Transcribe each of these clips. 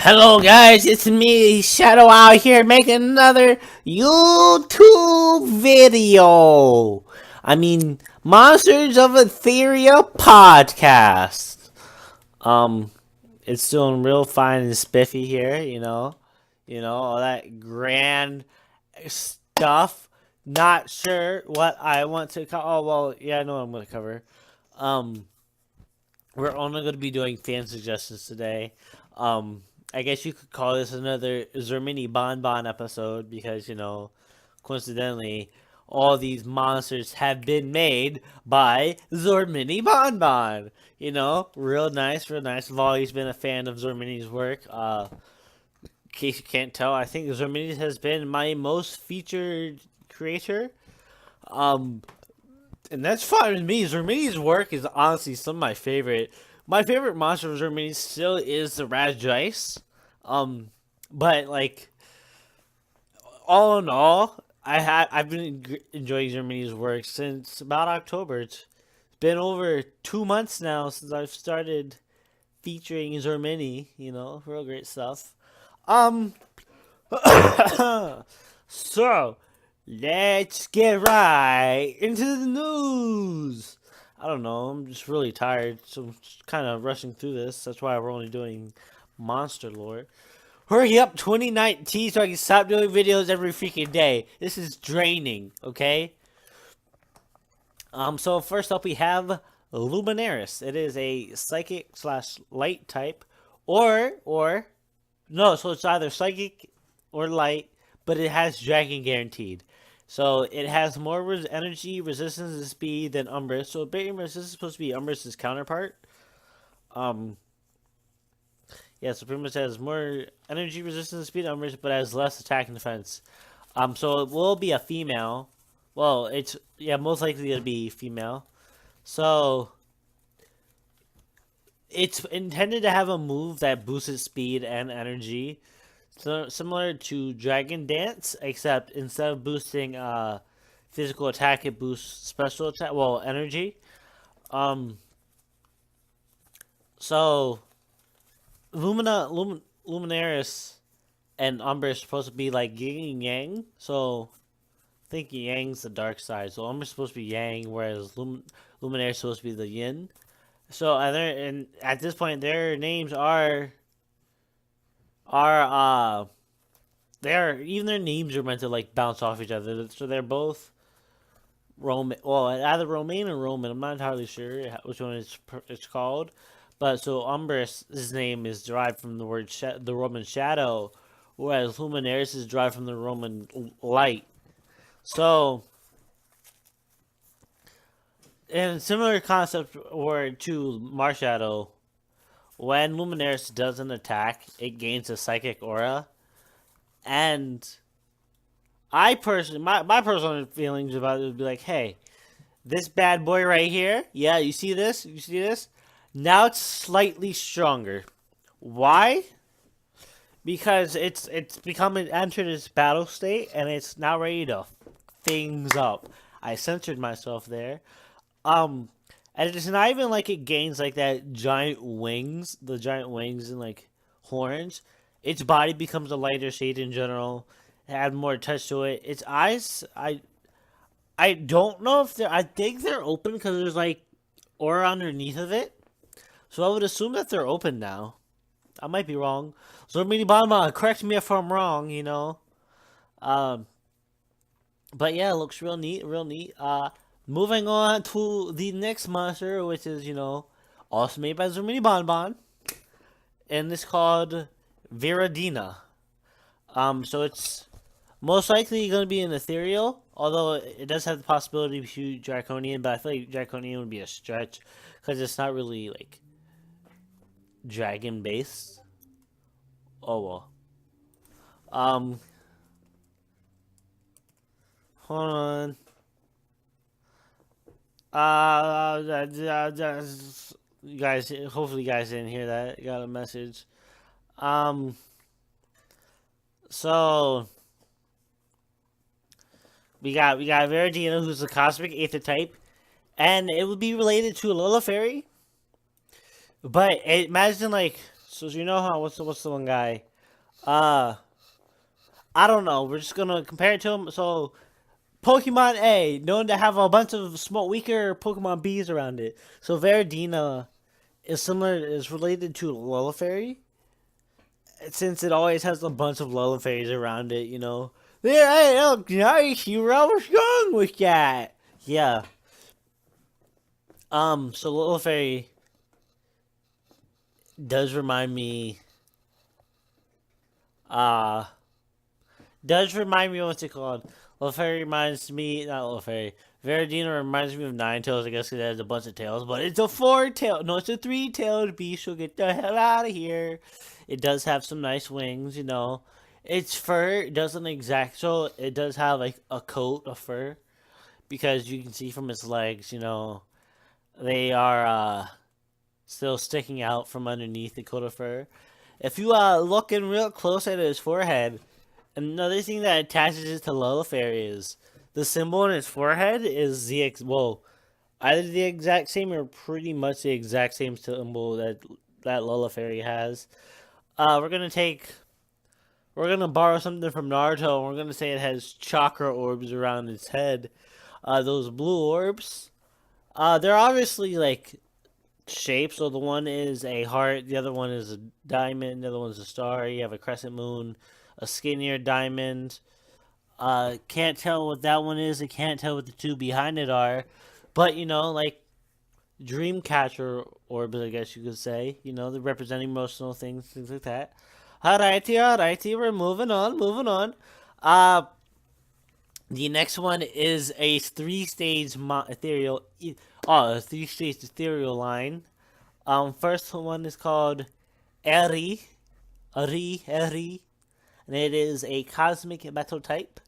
Hello guys, it's me, Shadowile here, making another YouTube video. Monsters of Etheria podcast. It's doing real fine and spiffy here, all that grand stuff. Not sure what I want to cover. Oh, well, yeah, I know what I'm going to cover. We're only going to be doing fan suggestions today. I guess you could call this another ZorminyBonBon episode because, coincidentally, all these monsters have been made by ZorminyBonBon. Real nice, real nice. I've always been a fan of Zorminy's work. In case you can't tell, I think Zorminy has been my most featured creator. And that's fine with me. Zorminy's work is honestly some of my favorite. My favorite monster of Zorminy still is the Ragice. But like, all in all, I've been enjoying Zorminy's work since about October. It's been over 2 months now since I've started featuring Zorminy. Real great stuff. So let's get right into the news. I don't know. I'm just really tired, so I'm just kind of rushing through this. That's why we're only doing monster lore. Hurry up, 2019, so I can stop doing videos every freaking day. This is draining, okay? So first up we have Luminaries. It is a psychic / light type, or no, so it's either psychic or light, but it has dragon guaranteed. So it has more energy, resistance, and speed than Umbris. So Bane resistance is supposed to be Umbris' counterpart. Yeah, so pretty much has more energy, resistance, and speed than Umbris, but has less attack and defense. So it will be a female. Well, it's most likely gonna be female. So it's intended to have a move that boosts its speed and energy. So similar to Dragon Dance, except instead of boosting physical attack, it boosts special attack. Well, energy. So Luminaries and Umbra are supposed to be like yin and yang. So I think Yang's the dark side. So Umbra's supposed to be yang, whereas Luminaries is supposed to be the yin. So and at this point, their names even their names are meant to like bounce off each other. So they're both Roman. Well, either Romaine or Roman. I'm not entirely sure which one it's called. But so Umbrus' name is derived from the word the Roman shadow, whereas Luminaries is derived from the Roman light. So, in similar concept or to Marshadow, when Luminaries does an attack, it gains a psychic aura. And I personally, my personal feelings about it would be like, hey, this bad boy right here, yeah, you see this? You see this? Now it's slightly stronger. Why? Because it's entered its battle state and it's now ready to things up. I censored myself there. And it's not even like it gains like that giant wings, the giant wings and like horns. Its body becomes a lighter shade in general. Add more touch to it. Its eyes, I don't know if I think they're open because there's like aura underneath of it. So I would assume that they're open now. I might be wrong. ZorminyBonBon, correct me if I'm wrong, But yeah, it looks real neat, real neat. Moving on to the next monster, which is, also made by ZorminyBonBon. And it's called Vera Deena. So it's most likely going to be an ethereal, although it does have the possibility to be draconian, but I feel like draconian would be a stretch because it's not really like dragon based. Oh well. Hold on. You guys, hopefully you guys didn't hear that. You got a message. So we got Vera Deena, who's a cosmic aether type, and it would be related to a Lola Fairy. But imagine like So you know how what's the one guy? Uh, I don't know. We're just gonna compare it to him. So Pokemon A, known to have a bunch of small, weaker Pokemon Bs around it. So Vera Deena is related to Lullaferry, since it always has a bunch of Lullaferries around it. You know, there, hey, look, nice. You were always wrong with that. Yeah. So Lullaferry does remind me. Uh, does remind me of what's it called? Lullaferry reminds me, not Lullaferry. Vera Deena reminds me of Ninetales, I guess, because it has a bunch of tails. But it's a four-tailed, no, it's a three-tailed beast, so get the hell out of here. It does have some nice wings, you know. Its fur doesn't exact, so it does have, like, a coat of fur. Because you can see from its legs, you know, they are, still sticking out from underneath the coat of fur. If you, looking real close at his forehead, another thing that attaches it to Lullaferry is the symbol on its forehead is either the exact same or pretty much the exact same symbol that Lullaferry has. We're gonna borrow something from Naruto, and we're gonna say it has chakra orbs around its head. Those blue orbs. They're obviously like shapes. So the one is a heart, the other one is a diamond, the other one's a star. You have a crescent moon, a skinnier diamond. Can't tell what that one is. I can't tell what the two behind it are. But, you know, like Dreamcatcher orbs, I guess you could say. You know, they're representing emotional things like that. Alrighty, we're moving on. The next one is a three-stage ethereal line. First one is called Arrey, and it is a cosmic metal type.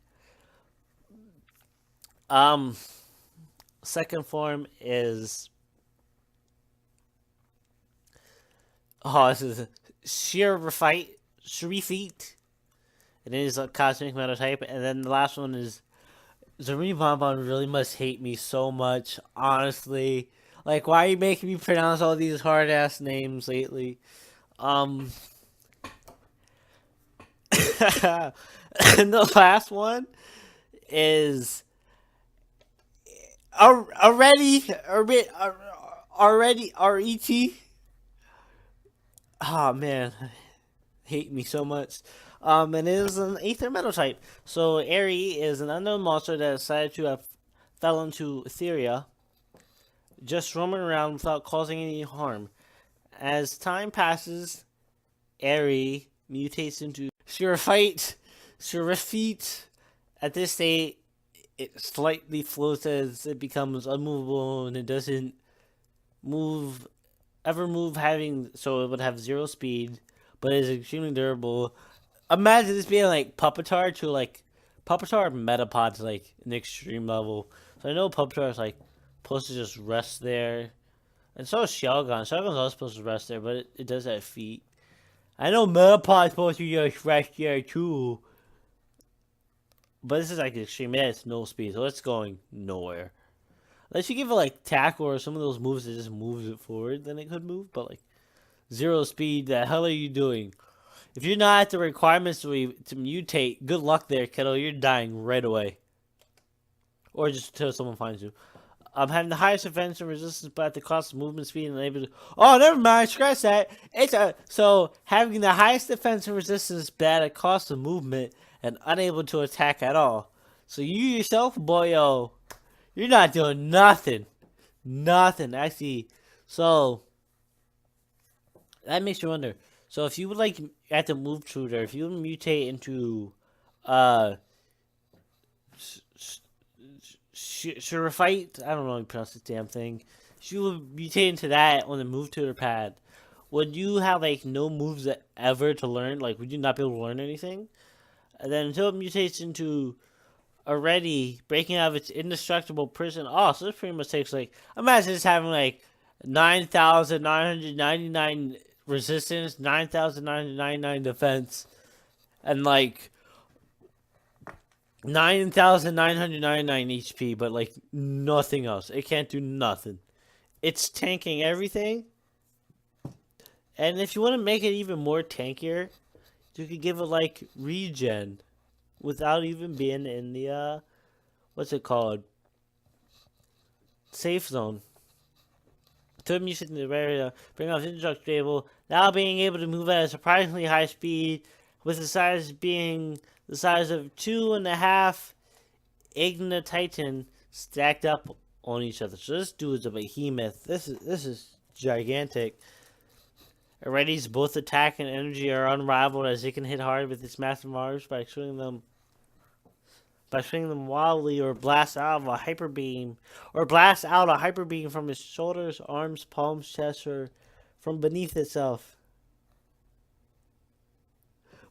Second form is this is Sharifite. It is a cosmic metal type, and then the last one is ZorminyBonBon. Really must hate me so much, honestly. Like, why are you making me pronounce all these hard ass names lately? And the last one is already RET. Oh man, hate me so much. And it is an Aether Metal type. So Arrey is an unknown monster that decided to have fell into Etheria, just roaming around without causing any harm. As time passes, Arrey mutates into Sharifite. At this state, it slightly floats as it becomes unmovable, and it doesn't move having, so it would have 0 speed, but it is extremely durable. Imagine this being like Puppetar to like Puppetar Metapod to like an extreme level. So I know Puppetar is like supposed to just rest there, and so is Shelgon. Shelgon's also supposed to rest there, but it does have feet. I know Metapod's supposed to just rest there too, but this is like extreme. It has no speed, so it's going nowhere. Unless you give it like tackle or some of those moves that just moves it forward, then it could move. But like 0 speed, the hell are you doing? If you're not at the requirements to mutate, good luck there, kiddo. You're dying right away. Or just until someone finds you. Having the highest defense and resistance, but at the cost of movement speed and able to... Oh, never mind. Scratch that. So having the highest defense and resistance, but at a cost of movement and unable to attack at all. So you yourself, boyo, you're not doing nothing. Actually. So that makes you wonder. So if you would like at the move tutor, if you would mutate into Sharifite, I don't know how to pronounce this damn thing. If you would mutate into that on the move tutor pad, would you have like no moves ever to learn? Like, would you not be able to learn anything? And then until it mutates into already breaking out of its indestructible prison. Oh, so this pretty much takes like, imagine just having like 9,999 resistance, 9,999 defense, and like 9,999 HP, but like nothing else. It can't do nothing. It's tanking everything, And if you want to make it even more tankier, you could give it like regen without even being in the what's it called? Safe zone. Totem using the area bring off indestructible, now being able to move at a surprisingly high speed, with the size being the size of 2.5 Igna Titan stacked up on each other. So this dude is a behemoth. This is gigantic. Arrey's both attack and energy are unrivaled as it can hit hard with its massive arms by swinging them wildly, or blast out a hyper beam from its shoulders, arms, palms, chest, or from beneath itself.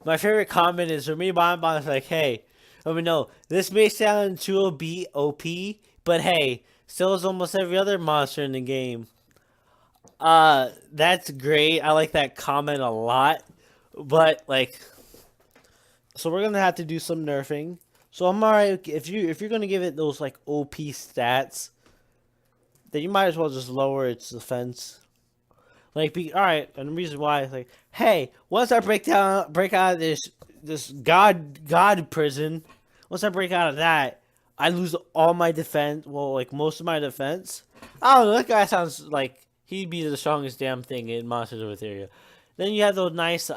My favorite comment is ZorminyBonBon is like, hey, let me know, this may sound too OP, but hey, still is almost every other monster in the game. That's great. I like that comment a lot. But like, so we're gonna have to do some nerfing. So I'm alright if you're gonna give it those like OP stats, then you might as well just lower its defense. Like, alright, and the reason why is like, hey, once I break out of this god prison, once I break out of that, I lose all my defense. Well, like most of my defense. I don't know. That guy sounds like he'd be the strongest damn thing in Monsters of Etheria. Then you have those nice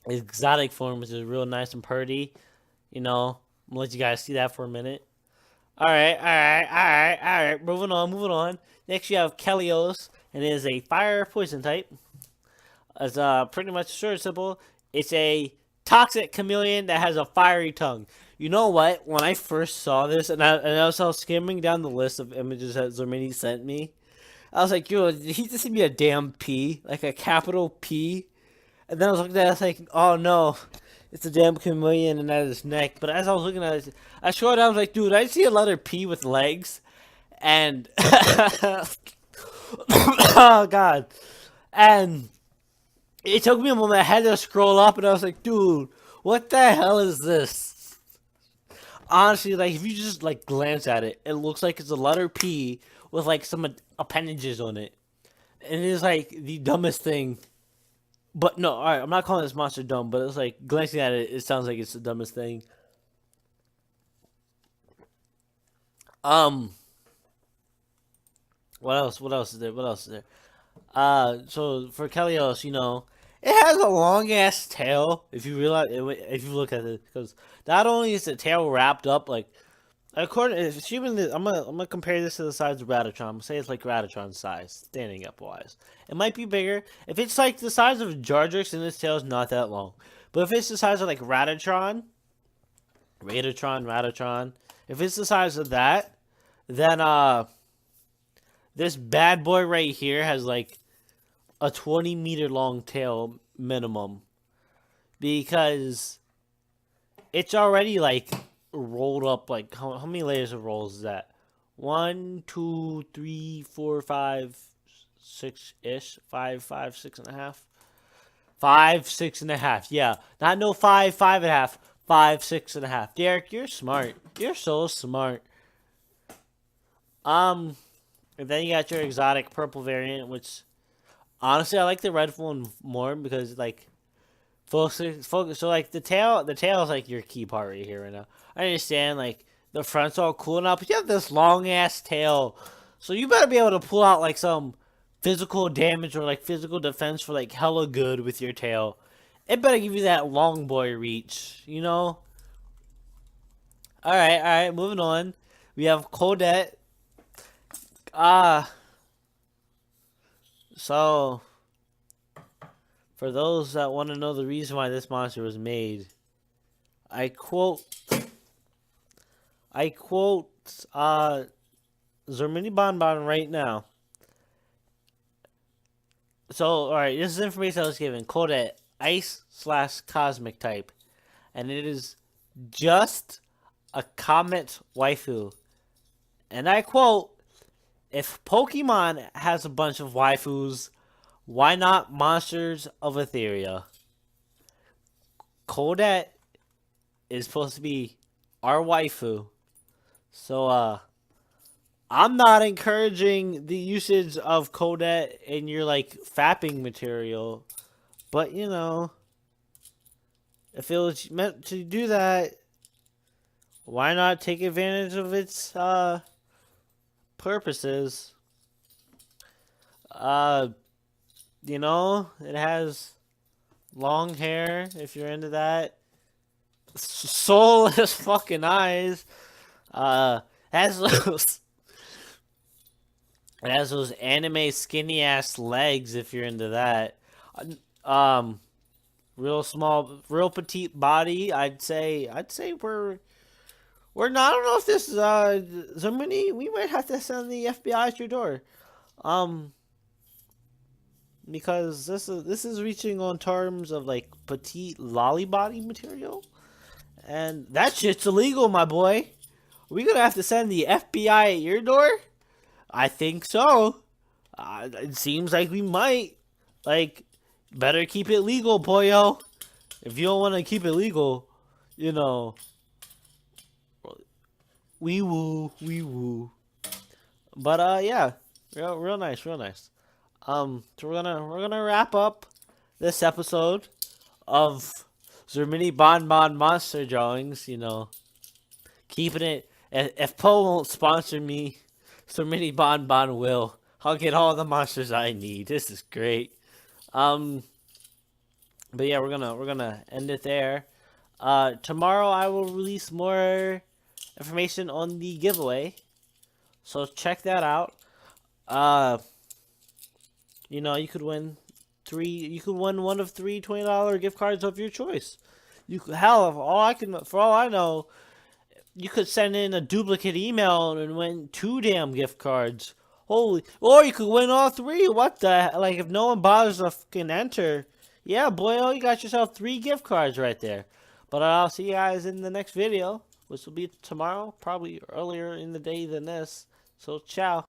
exotic forms, which is real nice and pretty. You know, I'm gonna let you guys see that for a minute. Alright. Moving on. Next you have Kelios, and it is a fire poison type. It's pretty much short and simple. It's a toxic chameleon that has a fiery tongue. You know what? When I first saw this, and I was skimming down the list of images that Zorminy sent me, I was like, yo, did he just send me a damn P? Like a capital P? And then I was looking at it, I was like, oh no, it's a damn chameleon and at his neck. But as I was looking at it, I showed I was like, dude, I see a letter P with legs. And, oh god. And it took me a moment. I had to scroll up and I was like, dude, what the hell is this? Honestly, like, if you just, like, glance at it, it looks like it's a letter P with, like, some appendages on it. And it is, like, the dumbest thing. But, no, alright, I'm not calling this monster dumb, but it's, like, glancing at it, it sounds like it's the dumbest thing. What else is there? So, for Kelios, you know, it has a long-ass tail, if you realize, if you look at it, because not only is the tail wrapped up, like, according, if I'm gonna compare this to the size of Radatron. Say it's like Radatron's size, standing up wise. It might be bigger. If it's like the size of Jardrix and its tail is not that long, but if it's the size of like Radatron, if it's the size of that, then this bad boy right here has like a 20-meter long tail minimum, because it's already like rolled up. Like how many layers of rolls is that? 1, 2, 3, 4, 5, 6 ish. 5, 6.5. 5, 6.5. Yeah, not no 5, 5.5. 5, 6.5. Derek, you're smart. You're so smart. And then you got your exotic purple variant, which honestly I like the red one more because like focus. So like the tail is like your key part right here right now. I understand like the front's all cool enough, but you have this long ass tail, so you better be able to pull out like some physical damage or like physical defense for like hella good with your tail. It better give you that long boy reach, you know. All right. Moving on, we have Codebt. So for those that want to know the reason why this monster was made, I quote ZorminyBonBon right now. So, alright, this is information I was given. Codebt, Ice/Cosmic type. And it is just a Comet waifu. And I quote, if Pokemon has a bunch of waifus, why not Monsters of Etheria? Codebt is supposed to be our waifu. So, I'm not encouraging the usage of Codebt in your like fapping material, but you know, if it was meant to do that, why not take advantage of its purposes? Uh, you know, it has long hair if you're into that. Soulless fucking eyes. Has those. It has those anime skinny ass legs if you're into that. Um, real small, real petite body. I'd say we're not. I don't know if this is Zermany. We might have to send the FBI at your door. Um, because this is reaching on terms of like petite lolly body material, and that shit's illegal, my boy. We gonna have to send the FBI at your door? I think so. It seems like we might. Like, better keep it legal, boyo. If you don't want to keep it legal, you know, we woo. But yeah, real nice, real nice. So we're gonna wrap up this episode of ZorminyBonBon monster drawings. You know, keeping it. If Poe won't sponsor me, ZorminyBonBon will. I'll get all the monsters I need. This is great. But yeah, we're gonna end it there. Tomorrow I will release more information on the giveaway, so check that out. You know, you could win one of three $20 gift cards of your choice. Hell, for all I know, you could send in a duplicate email and win 2 damn gift cards. Holy, or you could win all 3. What the, like, if no one bothers to fucking enter, yeah, boy, you got yourself 3 gift cards right there. But I'll see you guys in the next video, which will be tomorrow, probably earlier in the day than this. So, ciao.